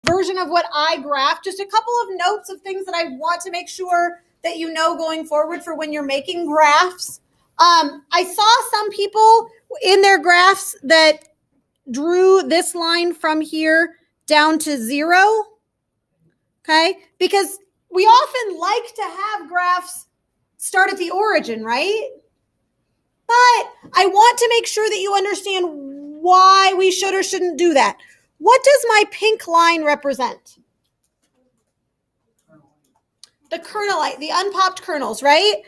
version of what I graphed. Just a couple of notes of things that I want to make sure that you know going forward for when you're making graphs. I saw some people in their graphs that drew this line from here down to 0, okay? Because we often like to have graphs start at the origin, right? But I want to make sure that you understand why we should or shouldn't do that. What does my pink line represent? The kernelite, the unpopped kernels, right?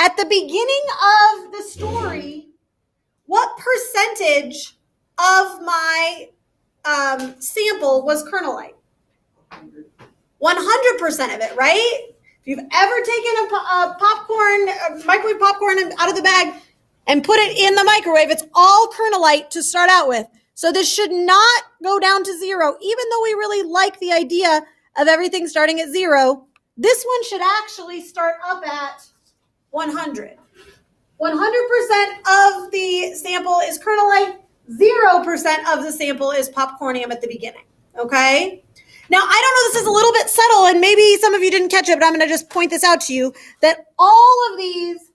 At the beginning of the story, what percentage of my sample was kernelite? 100% of it, right? If you've ever taken a microwave popcorn out of the bag and put it in the microwave, it's all kernelite to start out with. So this should not go down to 0, even though we really like the idea of everything starting at 0. This one should actually start up at 100. 100% of the sample is kernelite. 0% of the sample is popcornium at the beginning, okay? Now, I don't know, this is a little bit subtle, and maybe some of you didn't catch it, but I'm going to just point this out to you, that all of these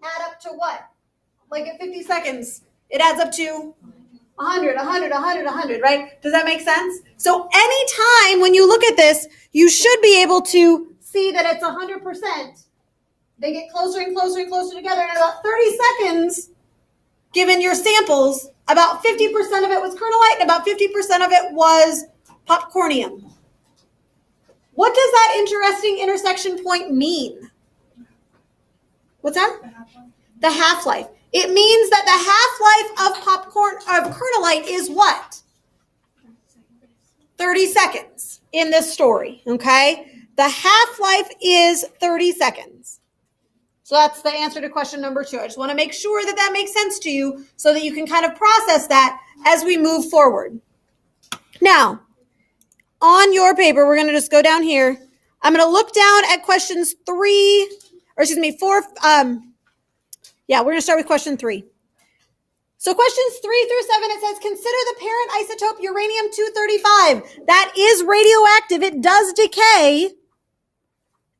add up to what? Like at 50 seconds, it adds up to 100, 100, 100, 100, right? Does that make sense? So anytime when you look at this, you should be able to see that it's 100%. They get closer and closer and closer together, and in about 30 seconds, given your samples, about 50% of it was kernelite, and about 50% of it was popcornium. What does that interesting intersection point mean? What's that? The half-life. It means that the half-life of kernelite is what? 30 seconds in this story, okay? The half-life is 30 seconds. So that's the answer to question number 2. I just want to make sure that that makes sense to you so that you can kind of process that as we move forward. Now, on your paper, we're going to just go down here. I'm going to look down at questions 4. We're going to start with question 3. So questions 3 through 7, it says, consider the parent isotope uranium-235. That is radioactive. It does decay.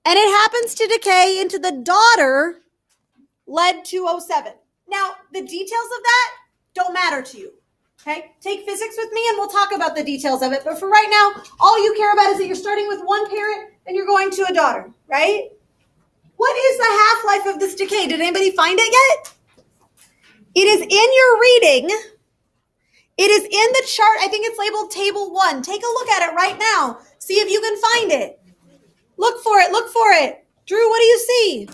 And it happens to decay into the daughter lead-207. Now, the details of that don't matter to you. Okay, take physics with me and we'll talk about the details of it. But for right now, all you care about is that you're starting with one parent and you're going to a daughter, right? What is the half-life of this decay? Did anybody find it yet? It is in your reading. It is in the chart. I think it's labeled table 1. Take a look at it right now. See if you can find it. Look for it. Look for it. Drew, what do you see?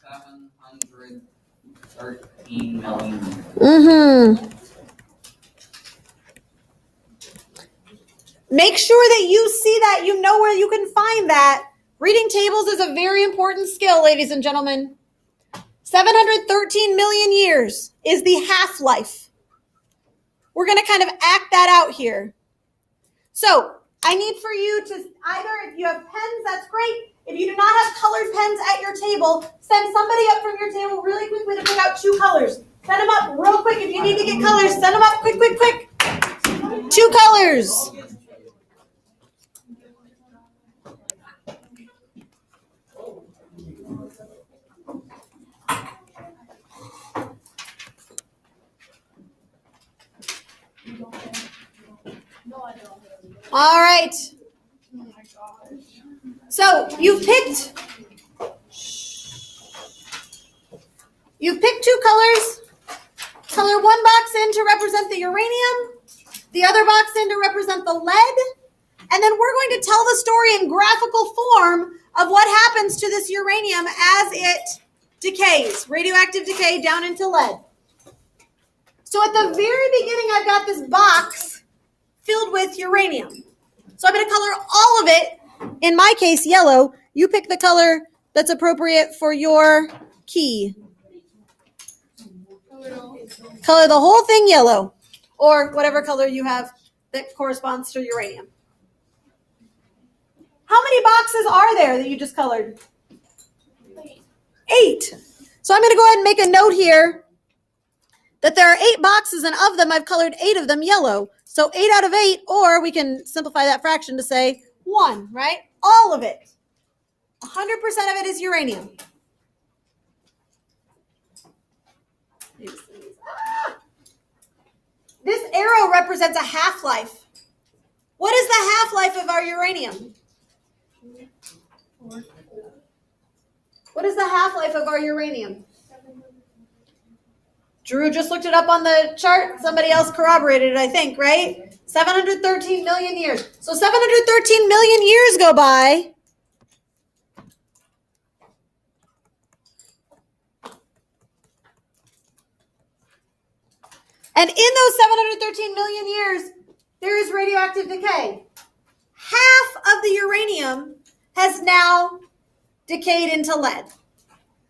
713 million. Mm-hmm. Make sure that you see that, you know where you can find that. Reading tables is a very important skill, ladies and gentlemen. 713 million years is the half-life. We're going to kind of act that out here. So I need for you to either, if you have pens, that's great. If you do not have colored pens at your table, send somebody up from your table really quickly to pick out 2 colors. Send them up real quick. If you need to get colors, send them up quick, quick, quick. 2 colors. All right. So you've picked 2 colors. Color one box in to represent the uranium, the other box in to represent the lead, and then we're going to tell the story in graphical form of what happens to this uranium as it decays, radioactive decay down into lead. So at the very beginning, I've got this box filled with uranium. So I'm going to color all of it, in my case, yellow. You pick the color that's appropriate for your key. Color the whole thing yellow, or whatever color you have that corresponds to uranium. How many boxes are there that you just colored? 8. So I'm going to go ahead and make a note here that there are 8 boxes, and of them, I've colored 8 of them yellow. So 8 out of 8, or we can simplify that fraction to say 1, right? All of it. 100% of it is uranium. This arrow represents a half-life. What is the half-life of our uranium? What is the half-life of our uranium? Drew just looked it up on the chart. Somebody else corroborated it, I think, right? 713 million years. So 713 million years go by. And in those 713 million years, there is radioactive decay. Half of the uranium has now decayed into lead.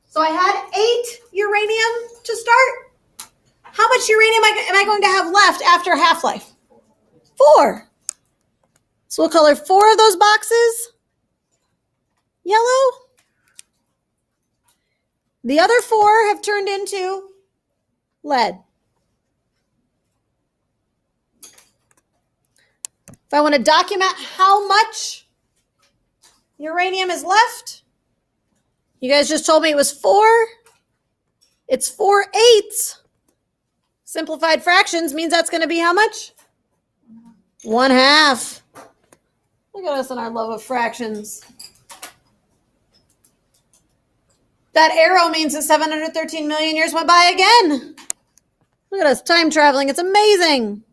So I had 8 uranium to start. How much uranium am I going to have left after half-life? 4. So we'll color 4 of those boxes yellow. The other 4 have turned into lead. If I want to document how much uranium is left, you guys just told me it was 4. It's 4/8. Simplified fractions means that's going to be how much? 1/2. Look at us and our love of fractions. That arrow means that 713 million years went by again. Look at us time traveling. It's amazing.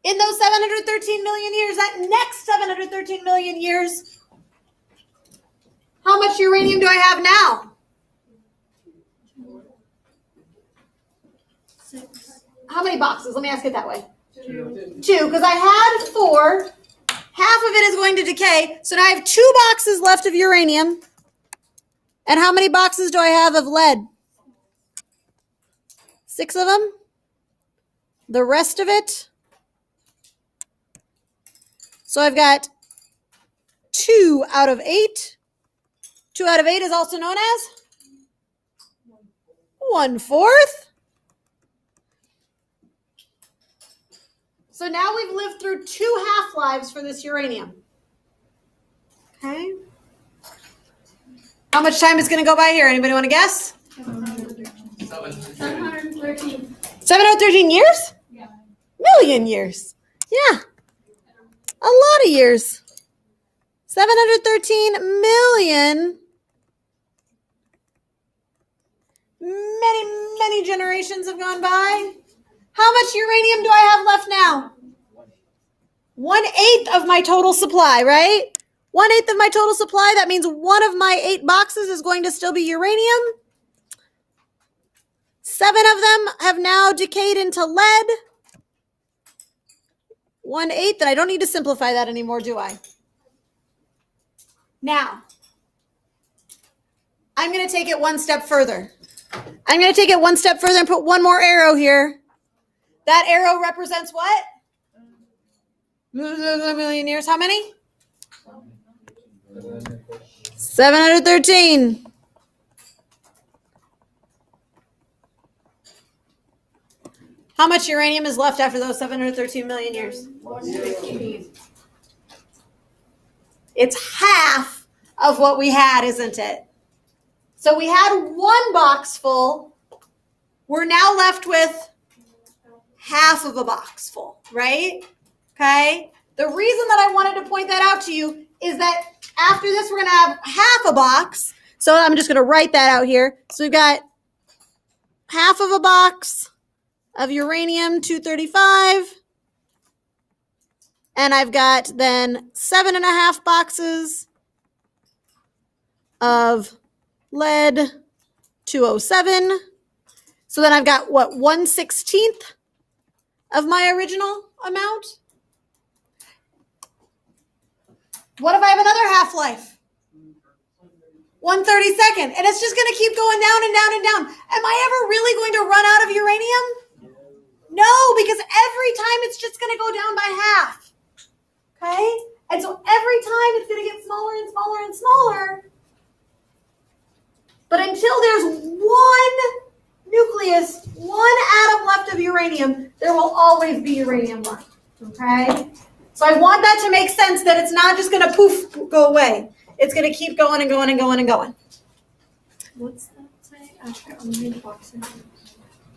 In those 713 million years, that next 713 million years, how much uranium do I have now? 6. How many boxes? Let me ask it that way. 2, because I had 4. Half of it is going to decay. So now I have 2 boxes left of uranium. And how many boxes do I have of lead? 6 of them. The rest of it. So I've got 2 out of 8. 2 out of 8 is also known as 1/4. So now we've lived through 2 half-lives for this uranium. Okay. How much time is going to go by here? Anybody want to guess? 713. 713 years? Yeah. Million years. Yeah. A lot of years. 713 million. Many generations have gone by. How much uranium do I have left now? 1/8 of my total supply, right? 1/8 of my total supply. That means 1 of my 8 boxes is going to still be uranium. 7 of them have now decayed into lead. 1/8, and I don't need to simplify that anymore, do I? Now, I'm going to take it one step further. I'm going to take it one step further and put one more arrow here. That arrow represents what? A million years. How many? 713. How much uranium is left after those 713 million years? 116. It's half of what we had, isn't it? So we had 1 box full. We're now left with half of a box full, right? Okay. The reason that I wanted to point that out to you is that after this, we're going to have half a box. So I'm just going to write that out here. So we've got half of a box of uranium-235. And I've got then 7.5 boxes of lead-207. So then I've got, what, 1/16 of my original amount? What if I have another half-life? 1/32. And it's just going to keep going down and down and down. Am I ever really going to run out of uranium? No, because every time it's just going to go down by half. Okay? And so every time it's going to get smaller and smaller and smaller. But until there's one nucleus, one atom left of uranium, there will always be uranium left, okay? So I want that to make sense that it's not just gonna poof, go away. It's gonna keep going and going and going and going. What's that say? Actually, I'll read the box here.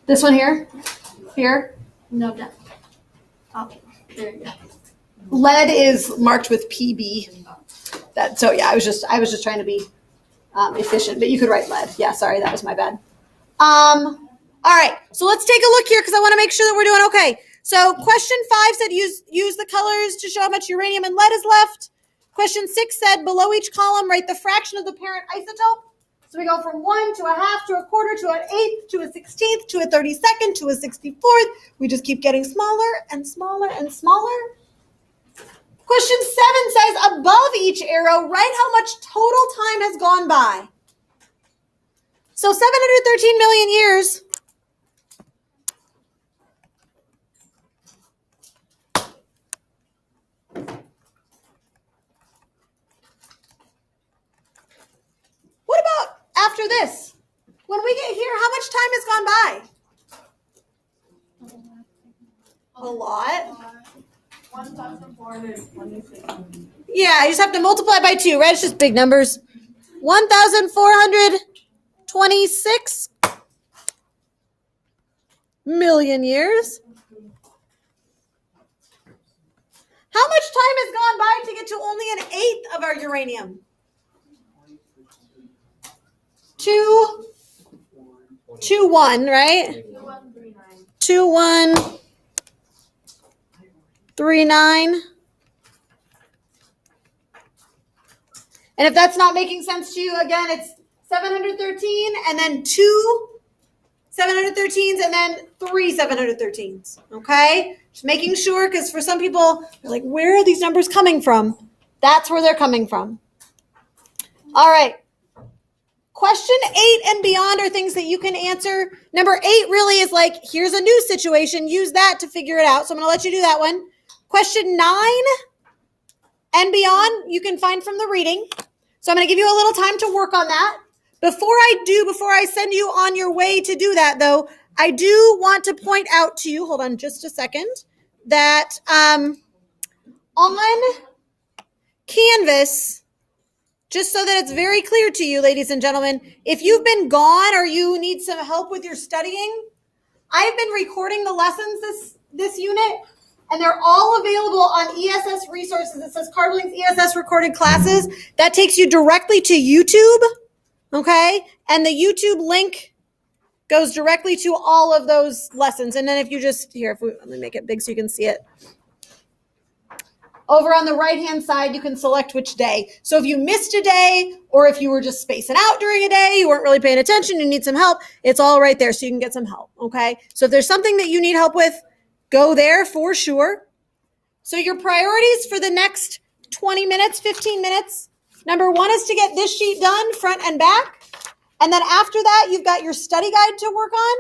This one here? Here? No, no. Oh, there you go. Lead is marked with PB. So yeah, I was just trying to be efficient, but you could write lead. Yeah, sorry, that was my bad. All right, so let's take a look here because I want to make sure that we're doing okay. So question 5 said use the colors to show how much uranium and lead is left. Question 6 said below each column write the fraction of the parent isotope. So we go from 1 to a half to a quarter to an eighth to a 16th to a 32nd to a 64th. We just keep getting smaller and smaller and smaller. Question 7 says above each arrow write how much total time has gone by. So 713 million years. What about after this? When we get here, how much time has gone by? A lot. 1,426. Yeah, you just have to multiply by 2, right? It's just big numbers. 1,426 million years. How much time has gone by to get to only an eighth of our uranium? 2, 2, 1, right? 2139. 2139. And if that's not making sense to you, again, it's 713 and then 2 713s and then 3 713s. Okay? Just making sure, because for some people, they're like, where are these numbers coming from? That's where they're coming from. All right. Question 8 and beyond are things that you can answer. Number 8 really is like, here's a new situation. Use that to figure it out. So I'm going to let you do that one. Question 9 and beyond, you can find from the reading. So I'm going to give you a little time to work on that. Before I send you on your way to do that, though, I do want to point out to you, hold on just a second, that on Canvas, just so that it's very clear to you, ladies and gentlemen, if you've been gone or you need some help with your studying, I've been recording the lessons this unit, and they're all available on ESS resources. It says Carblink's ESS recorded classes. That takes you directly to YouTube, okay? And the YouTube link goes directly to all of those lessons. And then if you just, let me make it big so you can see it. Over on the right-hand side, you can select which day. So if you missed a day, or if you were just spacing out during a day, you weren't really paying attention, you need some help, it's all right there so you can get some help, okay? So if there's something that you need help with, go there for sure. So your priorities for the next 20 minutes, 15 minutes, number 1 is to get this sheet done, front and back. And then after that, you've got your study guide to work on.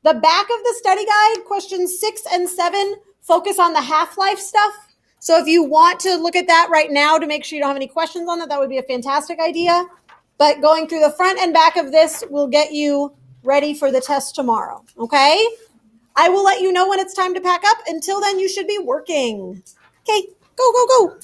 The back of the study guide, questions 6 and 7, focus on the half-life stuff. So if you want to look at that right now to make sure you don't have any questions on that, that would be a fantastic idea. But going through the front and back of this will get you ready for the test tomorrow, okay? I will let you know when it's time to pack up. Until then, you should be working. Okay, go, go, go.